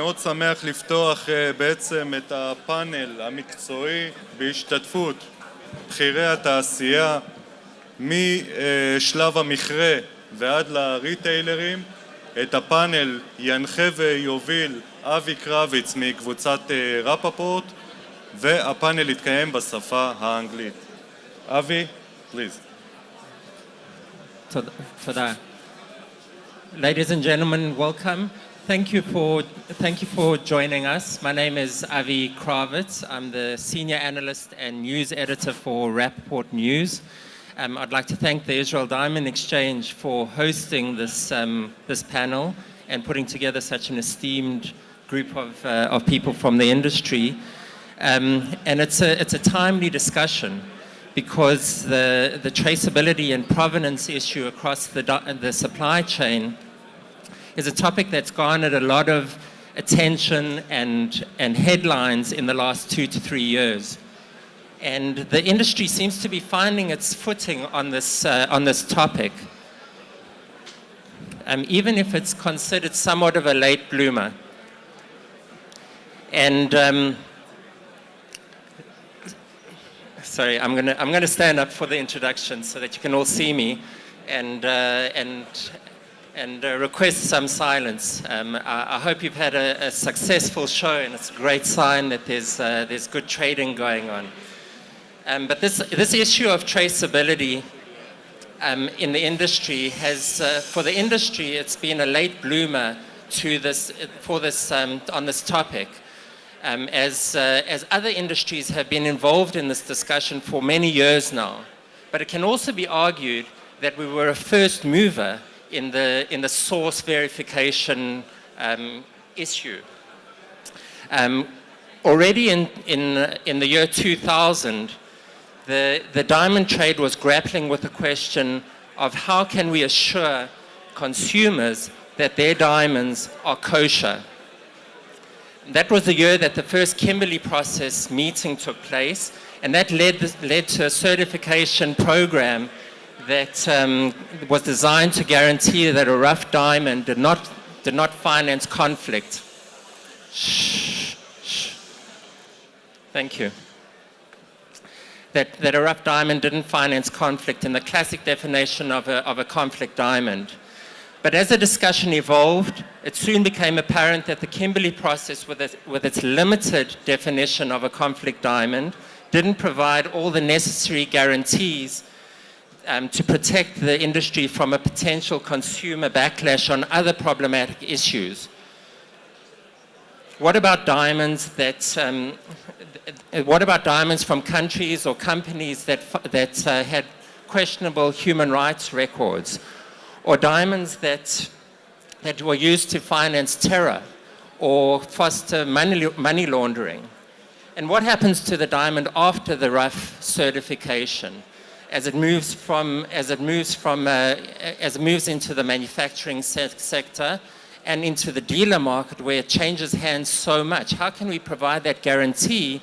מאוד שמח לפתוח בעצם את הפאנל המקצועי בהשתתפות בכירי התעשייה משלב המכרה ועד לריטיילרים. את הפאנל ינחה ויוביל אבי קרביץ מקבוצת רפפורט, והפאנל יתקיים בשפה האנגלית. אבי, please. תודה. Ladies and gentlemen, welcome. Thank you for joining us. My name is Avi Krawitz. I'm the senior analyst and news editor for Rapaport News. I'd like to thank the Israel Diamond Exchange for hosting this panel and putting together such an esteemed group of people from the industry. And it's a timely discussion because the traceability and provenance issue across the supply chain is a topic that's garnered a lot of attention and headlines in the last 2 to 3 years. And the industry seems to be finding its footing on this topic, even if it's considered somewhat of a late bloomer. And sorry, I'm gonna stand up for the introduction so that you can all see me, and request some silence. I hope you've had a successful show, and it's a great sign that there's good trading going on. But this issue of traceability in the industry has, for the industry, it's been a late bloomer on this topic. As other industries have been involved in this discussion for many years now. But it can also be argued that we were a first mover in the source verification issue. Already in the year 2000, the diamond trade was grappling with the question of how can we assure consumers that their diamonds are kosher. That was the year that the first Kimberley process meeting took place, and that led to a certification program that was designed to guarantee that a rough diamond did not finance conflict. Thank you. That a rough diamond didn't finance conflict in the classic definition of a conflict diamond. But as the discussion evolved, it soon became apparent that the Kimberley process, with its limited definition of a conflict diamond, didn't provide all the necessary guarantees to protect the industry from a potential consumer backlash on other problematic issues. What about diamonds from countries or companies that had questionable human rights records, or diamonds that were used to finance terror or foster money laundering? And what happens to the diamond after the rough certification, as it moves into the manufacturing sector and into the dealer market, where it changes hands so much? How can we provide that guarantee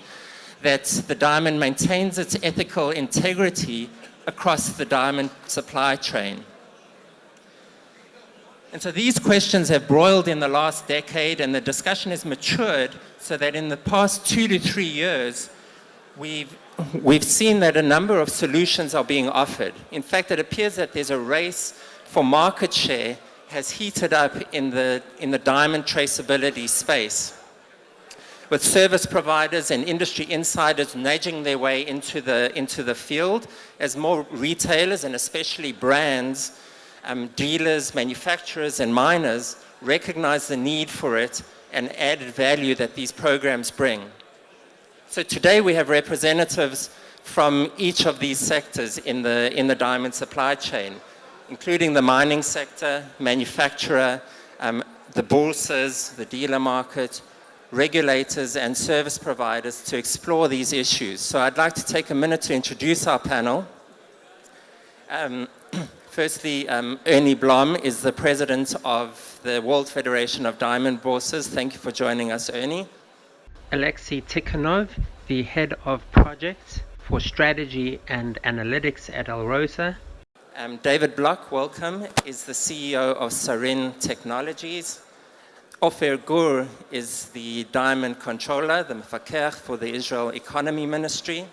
that the diamond maintains its ethical integrity across the diamond supply chain? And so these questions have broiled in the last decade, and the discussion has matured so that in the past 2 to 3 years, we've seen that a number of solutions are being offered. In fact, it appears that there's a race for market share has heated up in the diamond traceability space, with service providers and industry insiders nudging their way into the field as more retailers, and especially brands, dealers, manufacturers, and miners recognize the need for it and added value that these programs bring. So today we have representatives from each of these sectors in the diamond supply chain, including the mining sector, manufacturer, the Bourses, the dealer market, regulators, and service providers to explore these issues. So I'd like to take a minute to introduce our panel. Firstly, Ernie Blom is the president of the World Federation of Diamond Bourses. Thank you for joining us, Ernie. Alexei Tikhonov, the head of projects for strategy and analytics at Alrosa. David Block, welcome, is the CEO of Sarin Technologies. OFIR Gur is the diamond controller, the Mfaker for the Israel Economy Ministry.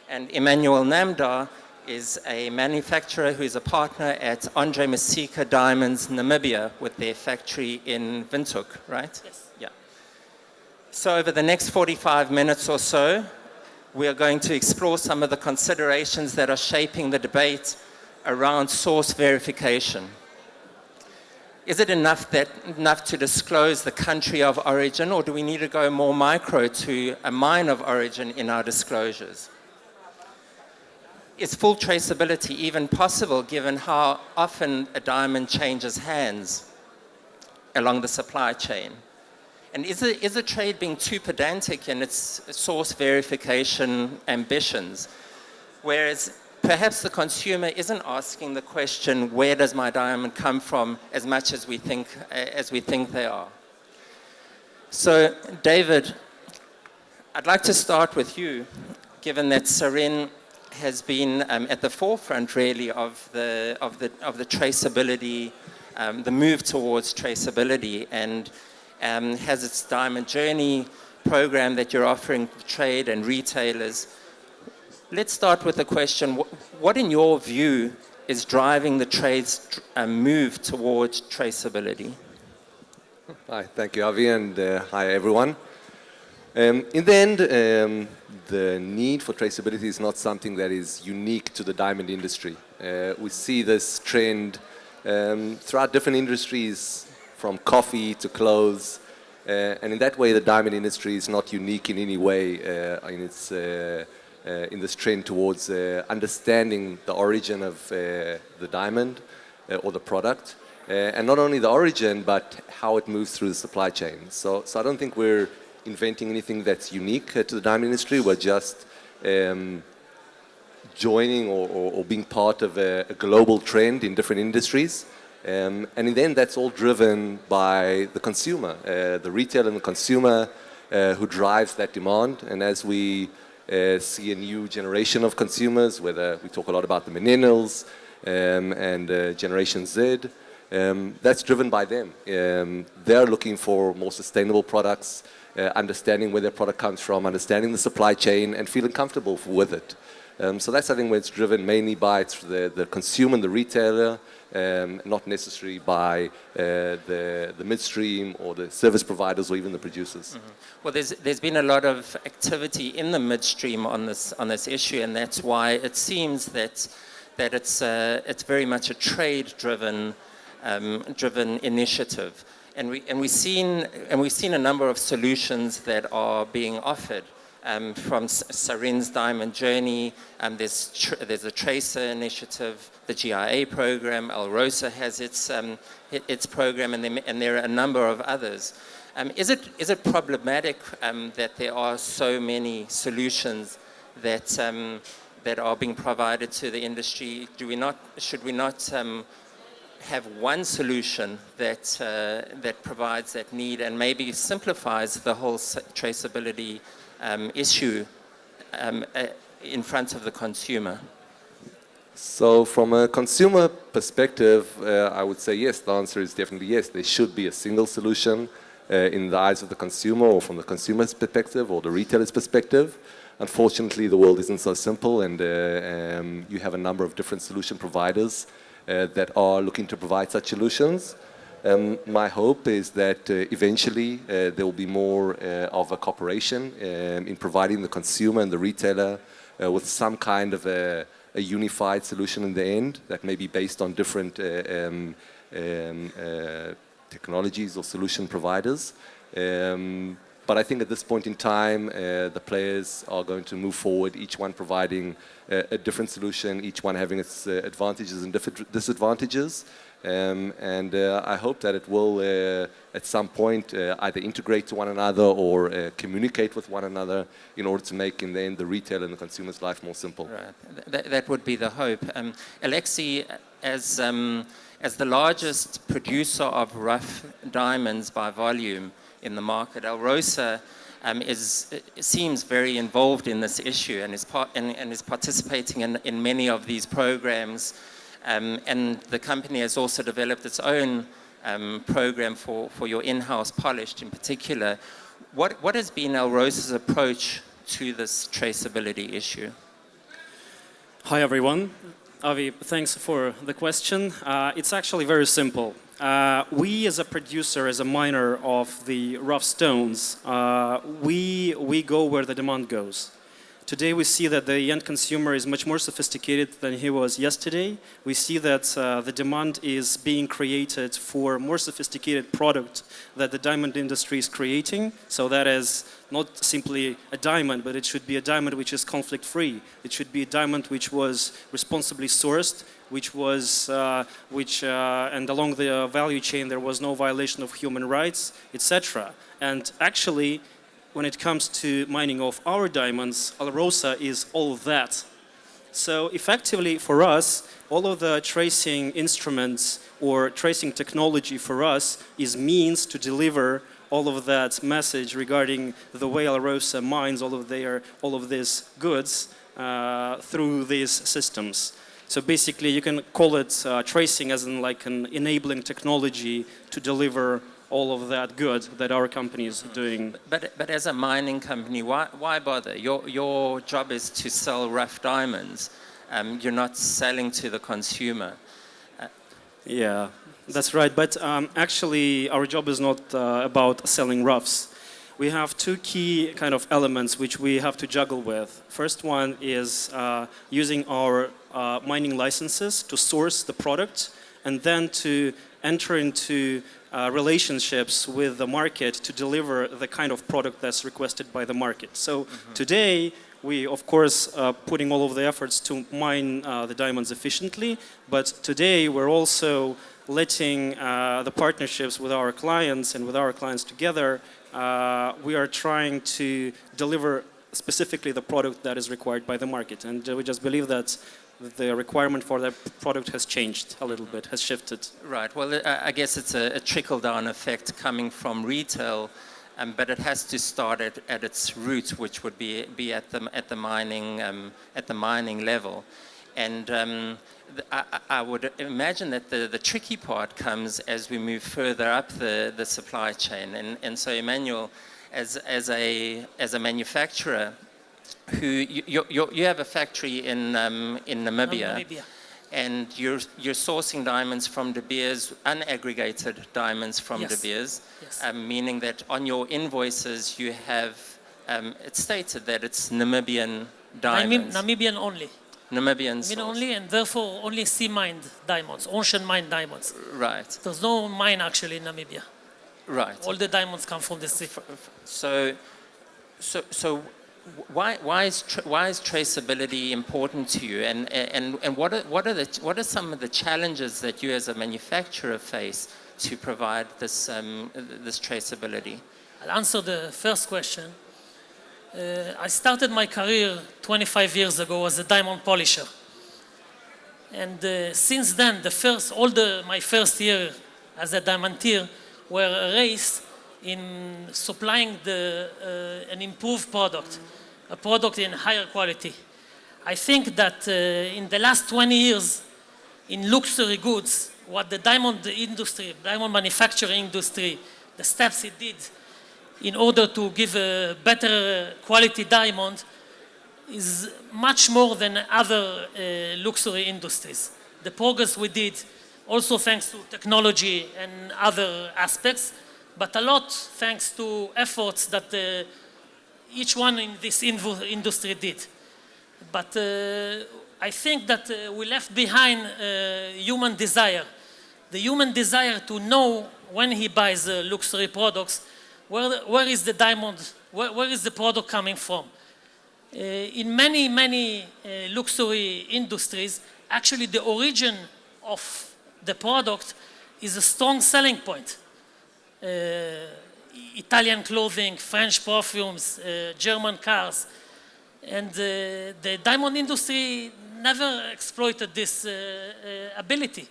And EMANUEL NANDAR is a manufacturer who is a partner at Andre Messika Diamonds, Namibia, with their factory in Windhoek, right? Yes. Yeah. So over the next 45 minutes or so, we are going to explore some of the considerations that are shaping the debate around source verification. Is it enough to disclose the country of origin, or do we need to go more micro to a mine of origin in our disclosures? Is full traceability even possible given how often a diamond changes hands along the supply chain? And is the trade being too pedantic in its source verification ambitions? Whereas perhaps the consumer isn't asking the question, where does my diamond come from, as much as we think they are. So, David, I'd like to start with you, given that Sarin has been at the forefront, really, of the traceability, the move towards traceability, and has its Diamond Journey program that you're offering to trade and retailers. Let's start with the question, what in your view is driving the trade's move towards traceability? Hi, thank you, Avi, and hi, everyone. In the end, the need for traceability is not something that is unique to the diamond industry. We see this trend throughout different industries, from coffee to clothes, and in that way, the diamond industry is not unique in any way in this trend towards understanding the origin of the diamond or the product, and not only the origin, but how it moves through the supply chain. So I don't think we're inventing anything that's unique to the diamond industry. We're just joining or being part of a global trend in different industries. And in the end, that's all driven by the consumer, the retailer and the consumer who drives that demand. And as we see a new generation of consumers, whether we talk a lot about the millennials and Generation Z, that's driven by them. They're looking for more sustainable products, understanding where their product comes from, understanding the supply chain, and feeling comfortable with it. So that's, I think, where it's driven mainly by the consumer and the retailer, not necessarily by the midstream or the service providers or even the producers. Mm-hmm. Well, there's been a lot of activity in the midstream on this issue, and that's why it seems that it's very much a trade-driven initiative, and we've seen a number of solutions that are being offered. From Sarin's Diamond Journey, there's a Tracer initiative, the GIA program, Alrosa has its program, and there are a number of others. Is it problematic that there are so many solutions that are being provided to the industry? Should we not have one solution that provides that need and maybe simplifies the whole traceability issue in front of the consumer? So from a consumer perspective, I would say yes, the answer is definitely yes. There should be a single solution in the eyes of the consumer, or from the consumer's perspective or the retailer's perspective. Unfortunately, the world isn't so simple, and you have a number of different solution providers that are looking to provide such solutions. My hope is that eventually there will be more of a cooperation in providing the consumer and the retailer with some kind of a unified solution in the end that may be based on different technologies or solution providers. But I think at this point in time, the players are going to move forward, each one providing a different solution, each one having its advantages and disadvantages. And I hope that it will, at some point, either integrate to one another or communicate with one another in order to make, in the end, the retailer and the consumer's life more simple. Right. That would be the hope. Alexi, as the largest producer of rough diamonds by volume in the market, Alrosa seems very involved in this issue and is participating in many of these programs. And the company has also developed its own program for your in-house polished in particular. What has been Alrosa's approach to this traceability issue? Hi everyone. Avi, thanks for the question. It's actually very simple. We as a producer, as a miner of the rough stones, we go where the demand goes. Today we see that the end consumer is much more sophisticated than he was yesterday. We see that the demand is being created for more sophisticated product that the diamond industry is creating. So that is not simply a diamond, but it should be a diamond which is conflict-free. It should be a diamond which was responsibly sourced, and along the value chain there was no violation of human rights, etc. And actually, when it comes to mining of our diamonds, Alrosa is all of that. So effectively for us, all of the tracing instruments or tracing technology for us is means to deliver all of that message regarding the way Alrosa mines all of these goods through these systems. So basically you can call it tracing as in like an enabling technology to deliver all of that good that our company is doing. But as a mining company, why bother? Your job is to sell rough diamonds. You're not selling to the consumer. Yeah, that's right. But actually, our job is not about selling roughs. We have two key kind of elements which we have to juggle with. First one is using our mining licenses to source the product and then to enter into relationships with the market to deliver the kind of product that's requested by the market. So today, we of course putting all of the efforts to mine the diamonds efficiently, but today we're also letting the partnerships with our clients and with our clients together, we are trying to deliver specifically the product that is required by the market. And we just believe that the requirement for that product has changed a little bit, has shifted. Right. Well, I guess it's a trickle-down effect coming from retail, but it has to start at its root, which would be at the mining level. And I would imagine that the tricky part comes as we move further up the supply chain. And so, Emmanuel, as a manufacturer, who you have a factory in Namibia, and you're sourcing diamonds from De Beers, unaggregated diamonds from De Beers, meaning that on your invoices you have it's stated that it's Namibian diamonds. Namibian only. Namibian only, and therefore only sea-mined diamonds, ocean-mined diamonds. Right. There's no mine actually in Namibia. Right. All the diamonds come from the sea. So why is traceability important to you, and what are some of the challenges that you as a manufacturer face to provide this this traceability? I'll answer the first question. I started my career 25 years ago as a diamond polisher, and since then my first year as a diamantier were a race in supplying an improved product, a product in higher quality. I think that in the last 20 years in luxury goods, what the diamond industry, diamond manufacturing industry, the steps it did in order to give a better quality diamond is much more than other luxury industries. The progress we did, also thanks to technology and other aspects, but a lot thanks to efforts that each one in this industry did. But I think that we left behind human desire. The human desire to know when he buys luxury products, where is the diamond, where is the product coming from? In many luxury industries, actually the origin of the product is a strong selling point. Italian clothing, French perfumes, German cars. And the diamond industry never exploited this ability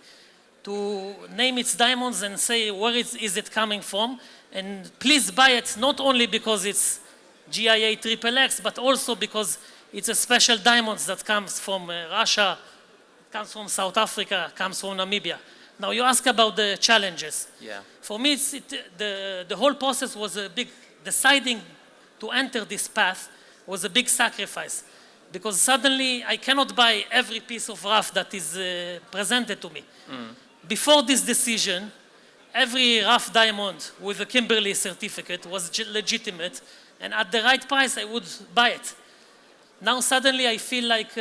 to name its diamonds and say where is it coming from. And please buy it not only because it's GIA XXX, but also because it's a special diamond that comes from Russia, comes from South Africa, comes from Namibia. Now you ask about the challenges. Yeah. For me, the whole process was a big, deciding to enter this path was a big sacrifice, because suddenly I cannot buy every piece of rough that is presented to me. Before this decision, every rough diamond with a Kimberley certificate was legitimate, and at the right price I would buy it. Now suddenly I feel like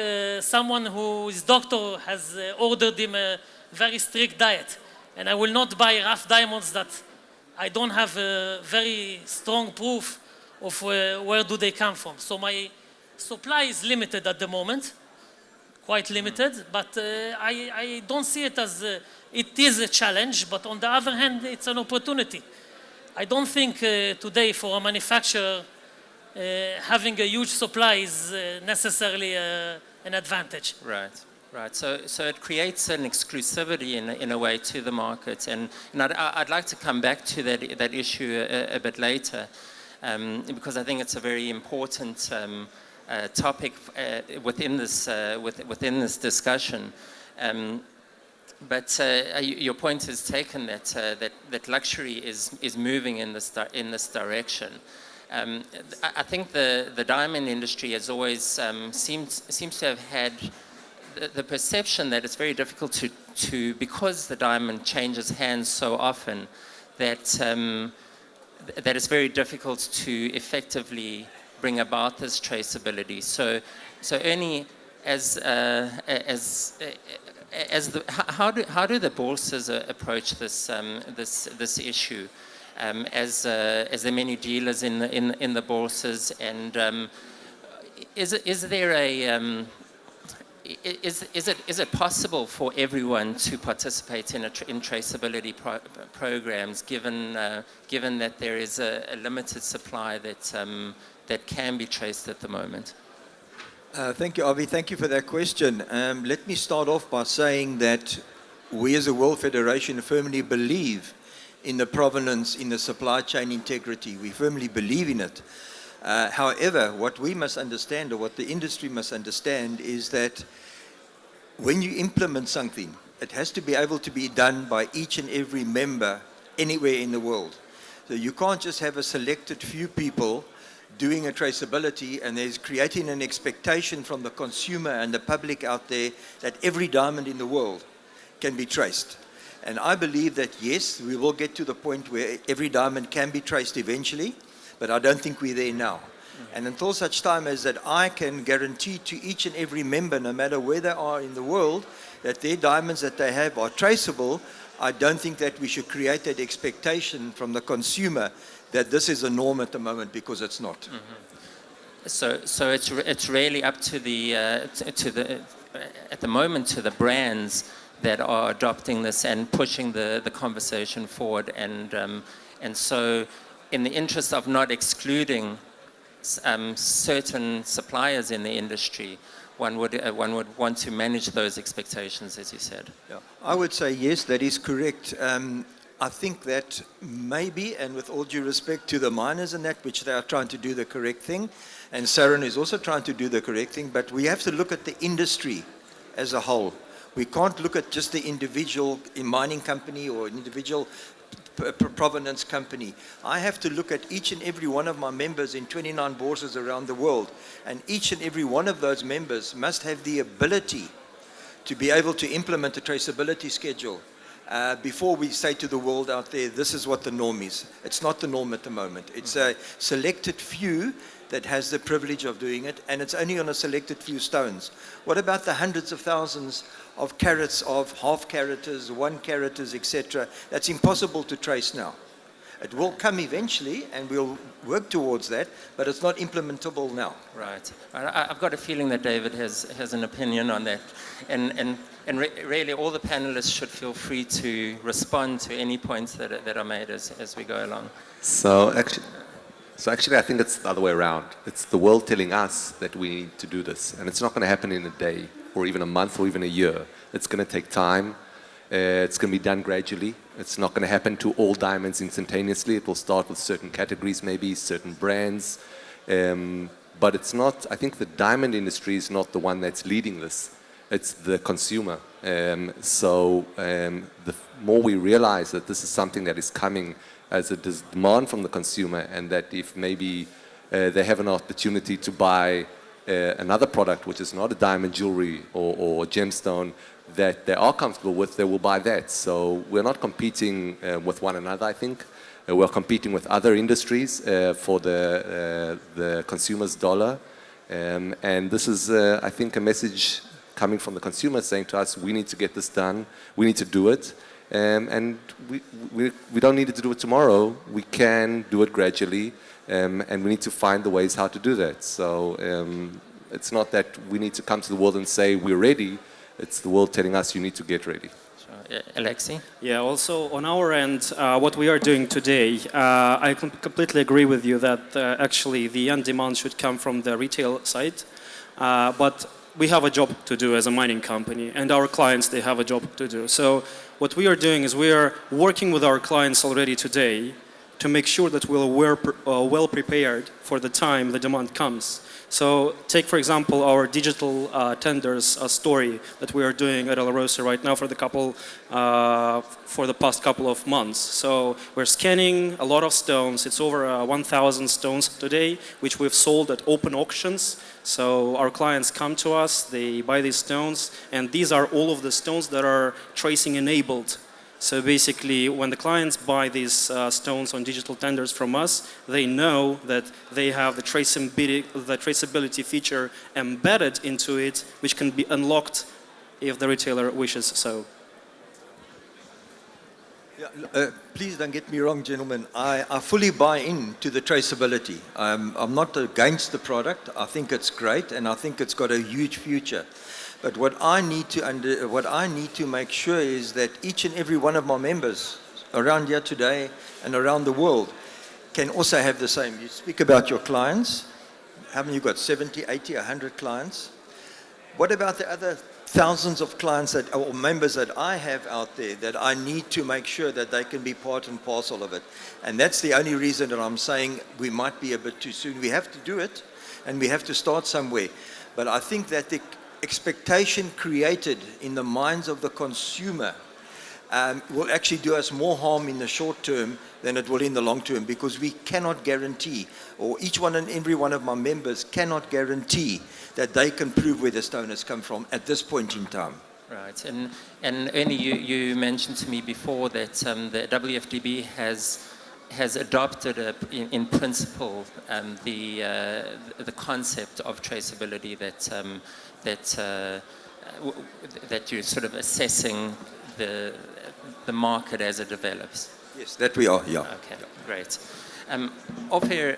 someone whose doctor has ordered him a very strict diet, and I will not buy rough diamonds that I don't have a very strong proof of where do they come from. So my supply is limited at the moment, quite limited, but I don't see it as, it is a challenge, but on the other hand, it's an opportunity. I don't think today for a manufacturer having a huge supply is necessarily an advantage. Right. Right, so it creates an exclusivity in a way to the market, and I'd like to come back to that issue a bit later, because I think it's a very important topic within this discussion. But your point is taken that luxury is moving in this direction. I think the diamond industry has always seems to have had the perception that it's very difficult to because the diamond changes hands so often, that that it's very difficult to effectively bring about this traceability. So Ernie, how do the Bourses approach this issue? As there are many dealers in the Bourses, and is there a is it possible for everyone to participate in traceability programs, given that there is a limited supply that can be traced at the moment? Thank you, Avi. Thank you for that question. Let me start off by saying that we as a World Federation firmly believe in the provenance, in the supply chain integrity. We firmly believe in it. However, what we must understand, or what the industry must understand, is that when you implement something, it has to be able to be done by each and every member anywhere in the world. So you can't just have a selected few people doing a traceability, and there's creating an expectation from the consumer and the public out there that every diamond in the world can be traced. And I believe that, yes, we will get to the point where every diamond can be traced eventually, but I don't think we're there now. And until such time as that I can guarantee to each and every member, no matter where they are in the world, that their diamonds that they have are traceable, I don't think that we should create that expectation from the consumer that this is a norm at the moment, because it's not. Mm-hmm. So it's really up to the at the moment to the brands that are adopting this and pushing the conversation forward, and so in the interest of not excluding certain suppliers in the industry, one would want to manage those expectations, as you said. Yeah. I would say yes, that is correct. I think that maybe, and with all due respect to the miners and that, which they are trying to do the correct thing, and Saran is also trying to do the correct thing, but we have to look at the industry as a whole. We can't look at just the individual mining company or individual provenance company. I have to look at each and every one of my members in 29 bourses around the world, and each and every one of those members must have the ability to be able to implement a traceability schedule before we say to the world out there, this is what the norm is. It's not the norm at the moment. It's a selected few that has the privilege of doing it, and it's only on a selected few stones. What about the hundreds of thousands of carats of half caraters, 1 caraters, etc.? That's impossible to trace now. It will come eventually, and we'll work towards that, but it's not implementable now. Right. I've got a feeling that David has an opinion on that, and really all the panelists should feel free to respond to any points that are made as we go along. So actually, I think it's the other way around. It's the world telling us that we need to do this, and it's not going to happen in a day, or even a month, or even a year. It's going to take time. It's going to be done gradually. It's not going to happen to all diamonds instantaneously. It will start with certain categories, maybe certain brands. But it's not, I think the diamond industry is not the one that's leading this. it's the consumer. The more we realize that this is something that is coming as a demand from the consumer, and that if maybe they have an opportunity to buy another product which is not a diamond jewelry or gemstone that they are comfortable with, they will buy that. So we're not competing with one another, I think. We're competing with other industries for the consumer's dollar. And this is, I think, a message coming from the consumer saying to us, we need to get this done, we need to do it. And we don't need to do it tomorrow, we can do it gradually. And we need to find the ways how to do that. So it's not that we need to come to the world and say we're ready, it's the world telling us you need to get ready. Alexei? Yeah, also on our end, what we are doing today, I completely agree with you that actually the end demand should come from the retail side. But we have a job to do as a mining company, and our clients, they have a job to do. So what we are doing is we are working with our clients already today to make sure that we're well prepared for the time the demand comes. So take, for example, our digital tenders story that we are doing at Alrosa right now for the past couple of months. So we're scanning a lot of stones. It's over 1,000 stones today, which we've sold at open auctions. So our clients come to us, they buy these stones, and these are all of the stones that are tracing enabled. So basically, when the clients buy these stones on digital tenders from us, they know that they have the traceability feature embedded into it, which can be unlocked if the retailer wishes so. Yeah, please don't get me wrong, gentlemen. I fully buy into the traceability. I'm not against the product. I think it's great, and I think it's got a huge future. But what I need to make sure is that each and every one of my members around here today and around the world can also have the same. You speak about your clients. Haven't you got 70, 80, 100 clients? What about the other thousands of clients or members that I have out there that I need to make sure that they can be part and parcel of it? And that's the only reason that I'm saying we might be a bit too soon. We have to do it, and we have to start somewhere. But I think that the expectation created in the minds of the consumer will actually do us more harm in the short term than it will in the long term, because we cannot guarantee, or each one and every one of my members cannot guarantee that they can prove where the stone has come from at this point in time. Right, and Ernie, you mentioned to me before that the WFDB has adopted in principle the concept of traceability that you're sort of assessing the market as it develops. Yes, that we are, yeah. Okay, great. OFIR,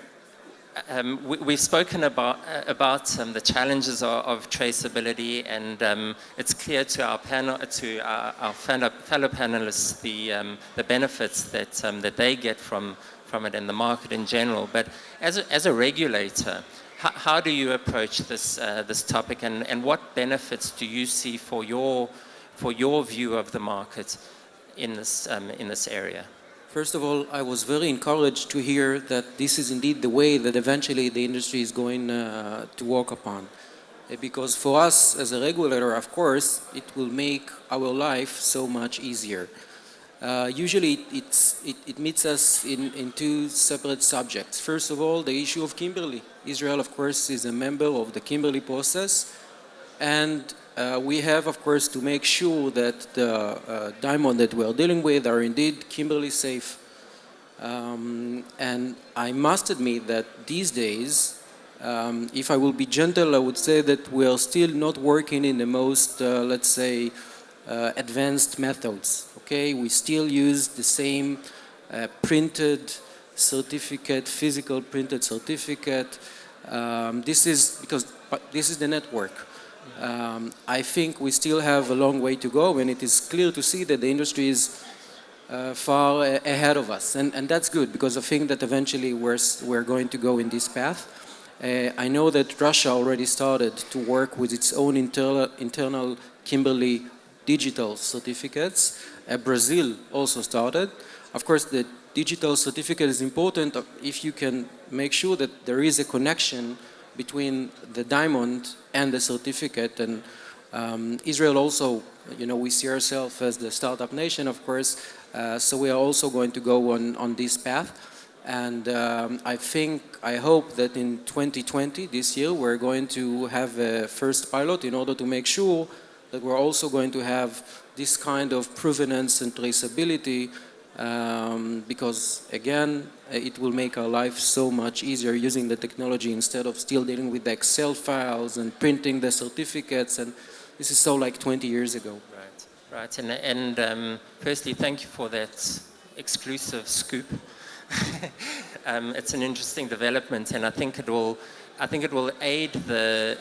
we've spoken about the challenges of traceability, and it's clear to our panel, to our fellow panelists, the benefits that they get from it in the market in general. But as a regulator, how do you approach this topic, and what benefits do you see for your view of the market in this area? First of all, I was very encouraged to hear that this is indeed the way that eventually the industry is going to work upon. Because for us as a regulator, of course, it will make our life so much easier. Usually it meets us in two separate subjects. First of all, the issue of Kimberley. Israel, of course, is a member of the Kimberley process, and we have, of course, to make sure that the diamond that we are dealing with are indeed Kimberley safe. And I must admit that these days, if I will be gentle, I would say that we are still not working in the most, let's say, advanced methods. Okay, we still use the same printed certificate, physical printed certificate. This is because this is the network. I think we still have a long way to go, and it is clear to see that the industry is far ahead of us, and that's good, because I think that eventually we're going to go in this path. I know that Russia already started to work with its own internal Kimberley digital certificates. Brazil also started. Of course, the digital certificate is important if you can make sure that there is a connection between the diamond and the certificate, and Israel also, we see ourselves as the startup nation, of course, so we are also going to go on this path. And I hope that in 2020, this year, we're going to have a first pilot in order to make sure that we're also going to have this kind of provenance and traceability, because again, it will make our life so much easier using the technology instead of still dealing with the Excel files and printing the certificates, and this is so like 20 years ago. Right. And firstly, thank you for that exclusive scoop. It's an interesting development, and I think it will aid the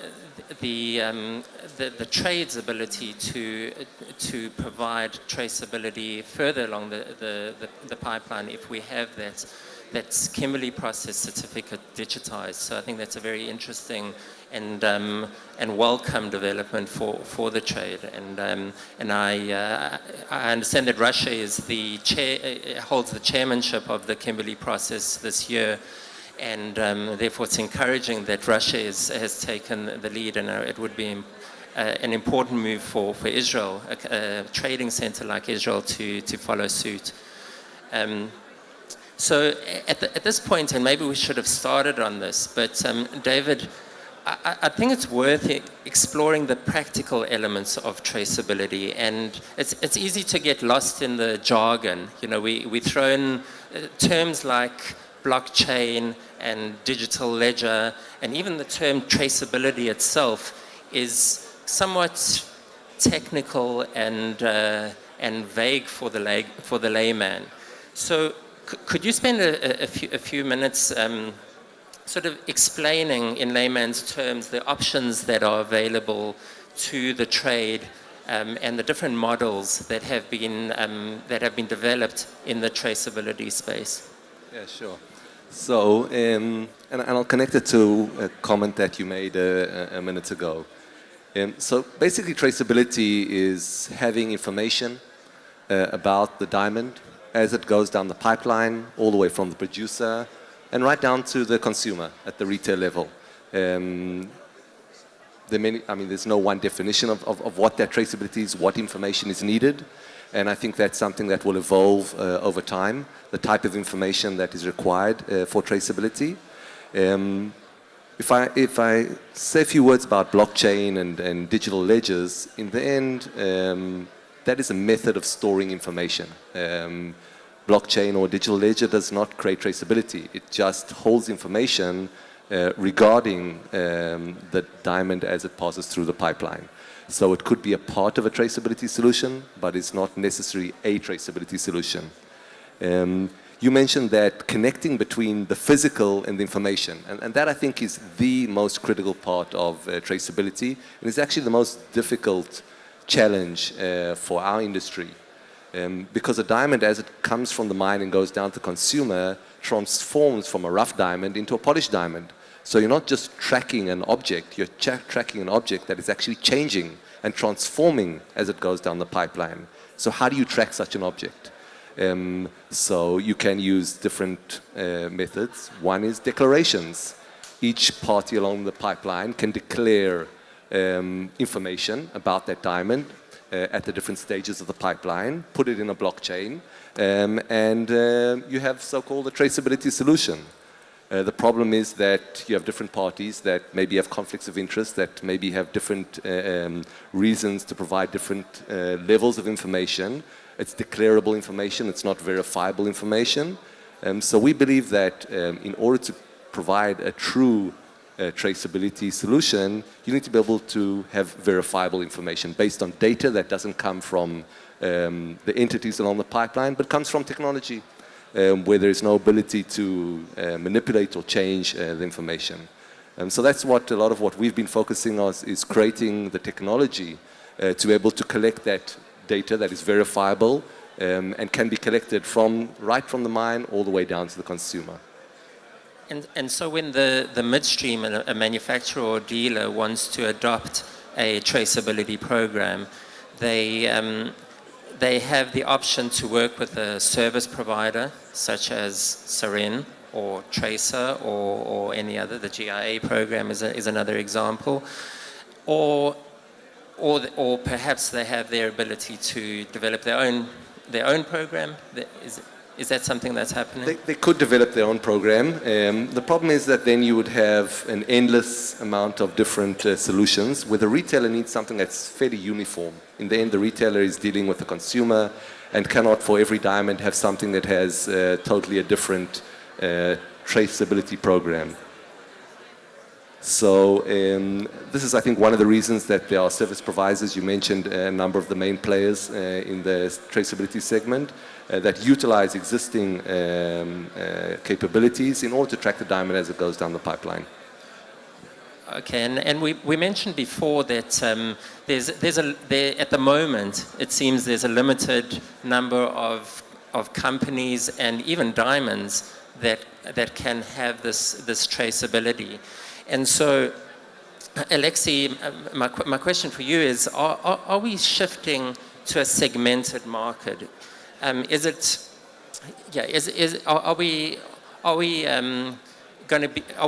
trade's ability to provide traceability further along the pipeline if we have that Kimberley process certificate digitized. So I think that's a very interesting and welcome development for the trade. And I understand that Russia is holds the chairmanship of the Kimberley process this year. And therefore, it's encouraging that Russia has taken the lead, and it would be an important move for Israel, a trading center like Israel, to follow suit. So at this point, and maybe we should have started on this, but David, I think it's worth exploring the practical elements of traceability, and it's easy to get lost in the jargon. We throw in terms like blockchain and digital ledger, and even the term traceability itself is somewhat technical and vague for the layman. So could you spend a few minutes sort of explaining in layman's terms the options that are available to the trade and the different models that have been developed in the traceability space? Yeah, sure. So, and I'll connect it to a comment that you made a minute ago. So basically, traceability is having information about the diamond as it goes down the pipeline, all the way from the producer and right down to the consumer at the retail level. There's no one definition of what that traceability is, what information is needed. And I think that's something that will evolve over time, the type of information that is required for traceability. If I say a few words about blockchain and digital ledgers, in the end, that is a method of storing information. Blockchain or digital ledger does not create traceability. It just holds information regarding the diamond as it passes through the pipeline. So it could be a part of a traceability solution, but it's not necessarily a traceability solution. You mentioned that connecting between the physical and the information, and that I think is the most critical part of traceability, and it's actually the most difficult challenge for our industry. Because a diamond, as it comes from the mine and goes down to consumer, transforms from a rough diamond into a polished diamond. So you're not just tracking an object, you're tracking an object that is actually changing and transforming as it goes down the pipeline. So how do you track such an object? So you can use different methods. One is declarations. Each party along the pipeline can declare information about that diamond at the different stages of the pipeline, put it in a blockchain, and you have so-called a traceability solution. The problem is that you have different parties that maybe have conflicts of interest, that maybe have different reasons to provide different levels of information. It's declarable information, it's not verifiable information. So we believe that in order to provide a true traceability solution, you need to be able to have verifiable information based on data that doesn't come from the entities along the pipeline, but comes from technology, where there is no ability to manipulate or change the information. So that's what a lot of what we've been focusing on is creating the technology to be able to collect that data that is verifiable and can be collected right from the mine all the way down to the consumer. And so when the midstream, a manufacturer or dealer wants to adopt a traceability program, they have the option to work with a service provider such as Seren or Tracer or any other. The GIA program is another example. Or or perhaps they have their ability to develop their own program. Is that something that's happening? They could develop their own program. The problem is that then you would have an endless amount of different solutions, where the retailer needs something that's fairly uniform. In the end, the retailer is dealing with the consumer and cannot, for every diamond, have something that has totally a different traceability program. So this is, I think, one of the reasons that there are service providers. You mentioned a number of the main players in the traceability segment that utilize existing capabilities in order to track the diamond as it goes down the pipeline. Okay, and we mentioned before that at the moment, it seems there's a limited number of companies and even diamonds that can have this traceability. And so, Alexei, my question for you is, are we shifting to a segmented market? Are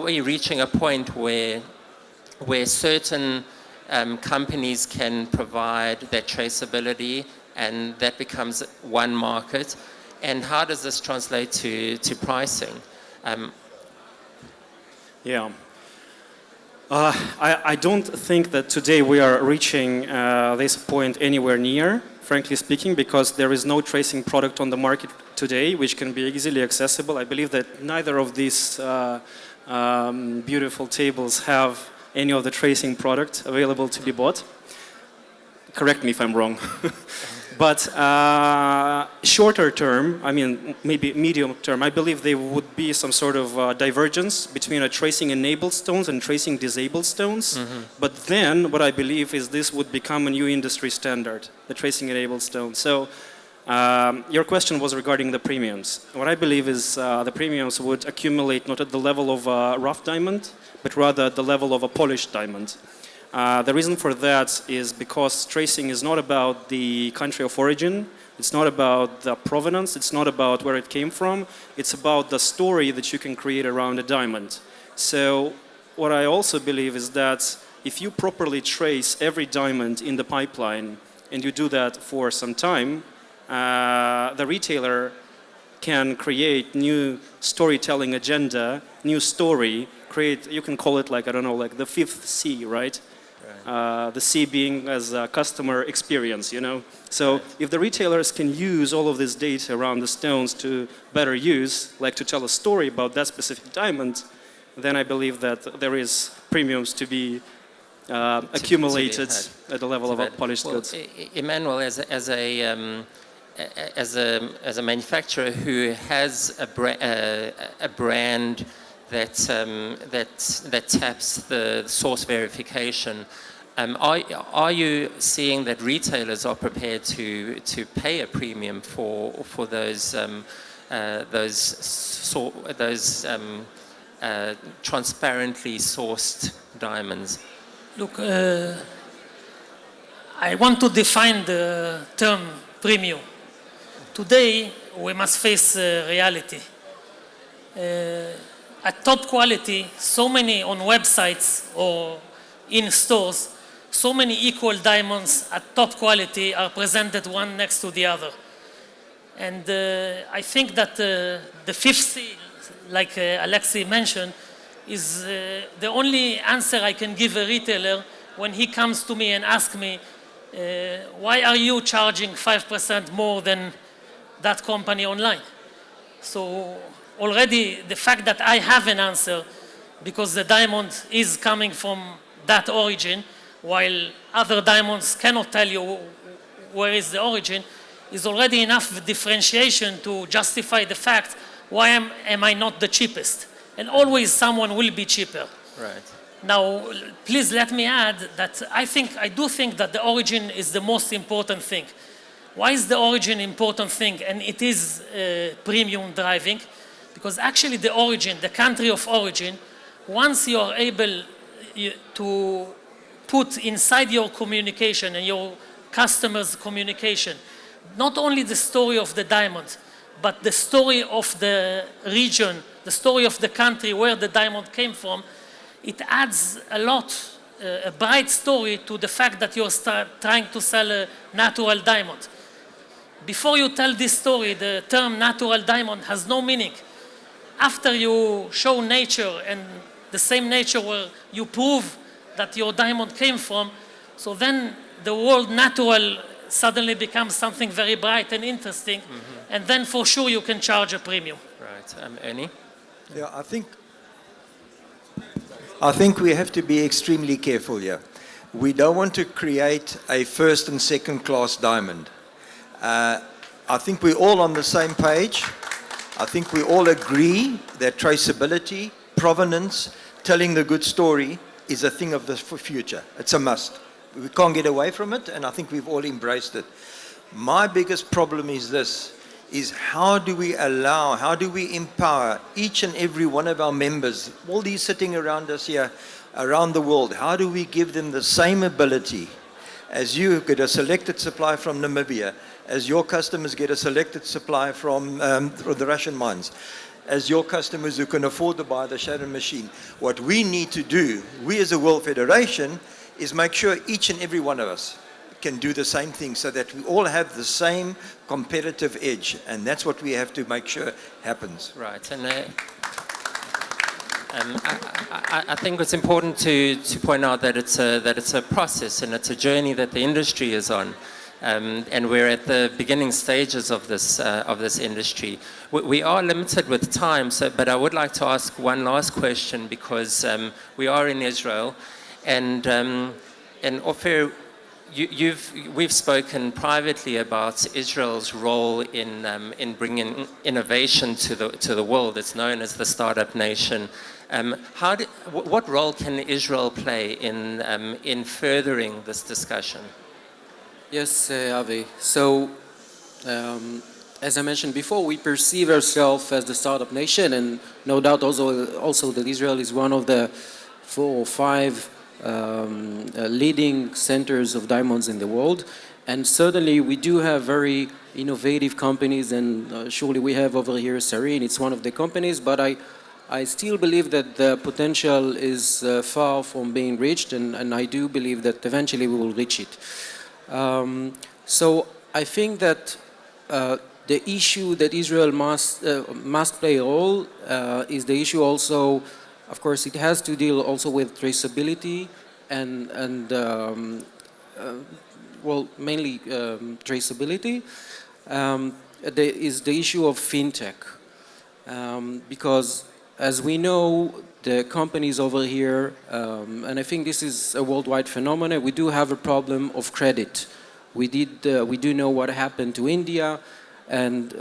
we reaching a point where certain companies can provide that traceability and that becomes one market? And how does this translate to pricing? Yeah. I don't think that today we are reaching this point anywhere near, frankly speaking, because there is no tracing product on the market today which can be easily accessible. I believe that neither of these beautiful tables have any of the tracing product available to be bought. Correct me if I'm wrong. But shorter term, I mean, maybe medium term, I believe there would be some sort of divergence between a tracing enabled stones and tracing disabled stones. Mm-hmm. But then what I believe is this would become a new industry standard, the tracing enabled stone. So your question was regarding the premiums. What I believe is the premiums would accumulate not at the level of a rough diamond, but rather at the level of a polished diamond. The reason for that is because tracing is not about the country of origin, it's not about the provenance, it's not about where it came from, it's about the story that you can create around a diamond. So what I also believe is that if you properly trace every diamond in the pipeline and you do that for some time, the retailer can create new storytelling agenda, new story, create, you can call it like, I don't know, like the fifth C, right? The C being as a customer experience, you know. So if the retailers can use all of this data around the stones to better use, like to tell a story about that specific diamond, then I believe that there is premiums to be accumulated at the level of polished goods. Emmanuel, as a manufacturer who has a brand that taps the source verification, are you seeing that retailers are prepared to pay a premium for those transparently sourced diamonds? Look, I want to define the term premium. Today, we must face reality. At top quality, so many on websites or in stores, so many equal diamonds at top quality are presented one next to the other. And I think that the fifth C, like Alexei mentioned, is the only answer I can give a retailer when he comes to me and asks me, why are you charging 5% more than that company online? So already the fact that I have an answer because the diamond is coming from that origin, while other diamonds cannot tell you where is the origin, is already enough differentiation to justify the fact why am I not the cheapest? And always someone will be cheaper. Right. Now, please let me add that I do think that the origin is the most important thing. Why is the origin important thing? And it is premium driving, because actually the origin, the country of origin, once you are able to put inside your communication and your customers' communication, not only the story of the diamond, but the story of the region, the story of the country where the diamond came from, it adds a lot a bright story to the fact that you're trying to sell a natural diamond. Before you tell this story, the term natural diamond has no meaning. After you show nature and the same nature where you prove that your diamond came from, so then the word natural suddenly becomes something very bright and interesting, and then for sure you can charge a premium. Right, Ernie? Yeah, I think we have to be extremely careful here. We don't want to create a first and second class diamond. I think we're all on the same page. I think we all agree that traceability, provenance, telling the good story is a thing of the future. It's a must. We can't get away from it, and I think we've all embraced it. My biggest problem is this, is how do we empower each and every one of our members, all these sitting around us here, around the world, how do we give them the same ability as you get a selected supply from Namibia, as your customers get a selected supply from the Russian mines, as your customers who can afford to buy the Sharon machine. What we need to do, we as a World Federation, is make sure each and every one of us can do the same thing so that we all have the same competitive edge. And that's what we have to make sure happens. Right, and I think it's important to point out that it's a process and it's a journey that the industry is on. And we're at the beginning stages of this industry. We are limited with time, but I would like to ask one last question because we are in Israel, and OFIR, we've spoken privately about Israel's role in bringing innovation to the world. It's known as the startup nation. What role can Israel play in furthering this discussion? Yes, Avi. So, as I mentioned before, we perceive ourselves as the startup nation, and no doubt also that Israel is one of the 4 or 5 leading centers of diamonds in the world. And certainly we do have very innovative companies, and surely we have over here Sarin, it's one of the companies, but I still believe that the potential is far from being reached, and I do believe that eventually we will reach it. So I think that the issue that Israel must play a role is the issue also, of course, it has to deal also with traceability and well, mainly traceability. There is the issue of fintech, because as we know, the companies over here, and I think this is a worldwide phenomenon, we do have a problem of credit. We do know what happened to India, and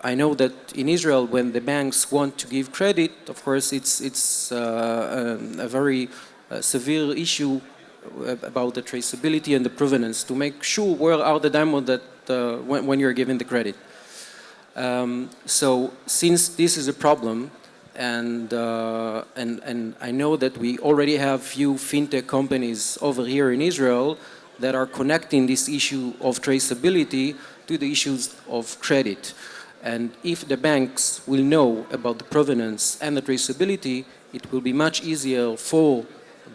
I know that in Israel, when the banks want to give credit, of course, it's a very severe issue about the traceability and the provenance to make sure where are the diamonds that when you're given the credit. So since this is a problem, and I know that we already have few fintech companies over here in Israel that are connecting this issue of traceability to the issues of credit. And if the banks will know about the provenance and the traceability, it will be much easier for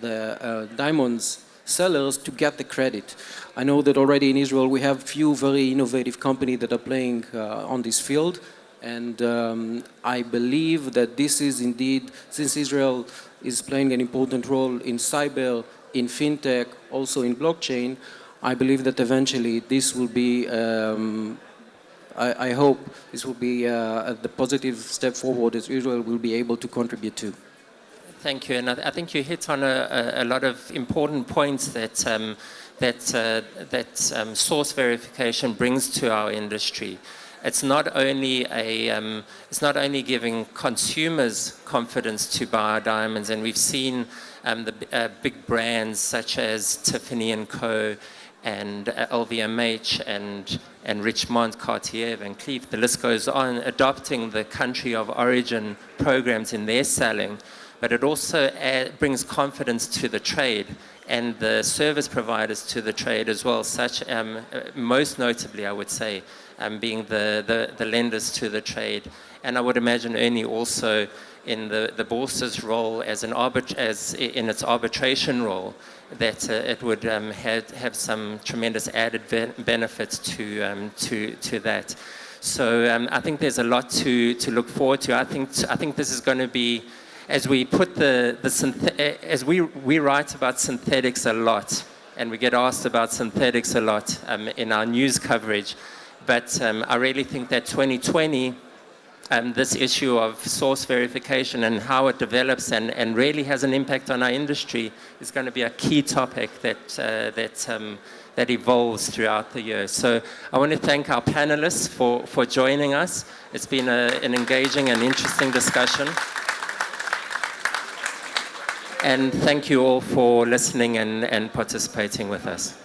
the diamonds sellers to get the credit. I know that already in Israel we have few very innovative companies that are playing on this field. And I believe that this is indeed, since Israel is playing an important role in cyber, in fintech, also in blockchain, I believe that eventually this will be, I hope this will be the positive step forward that Israel will be able to contribute to. Thank you, and I think you hit on a lot of important points that source verification brings to our industry. It's not only giving consumers confidence to buy our diamonds, and we've seen the big brands such as Tiffany & Co. and LVMH and Richemont, Cartier, Van Cleef, the list goes on, adopting the country of origin programs in their selling. But it also brings confidence to the trade and the service providers to the trade as well, such most notably, I would say, being the lenders to the trade. And I would imagine Ernie also in the Bourses role as in its arbitration role, that it would have some tremendous added benefits to that. So I think there's a lot to look forward to. I think this is going to be, as we put as we write about synthetics a lot, and we get asked about synthetics a lot in our news coverage, but I really think that 2020, this issue of source verification and how it develops and really has an impact on our industry is going to be a key topic that evolves throughout the year. So I want to thank our panelists for joining us. It's been an engaging and interesting discussion. And thank you all for listening and participating with us.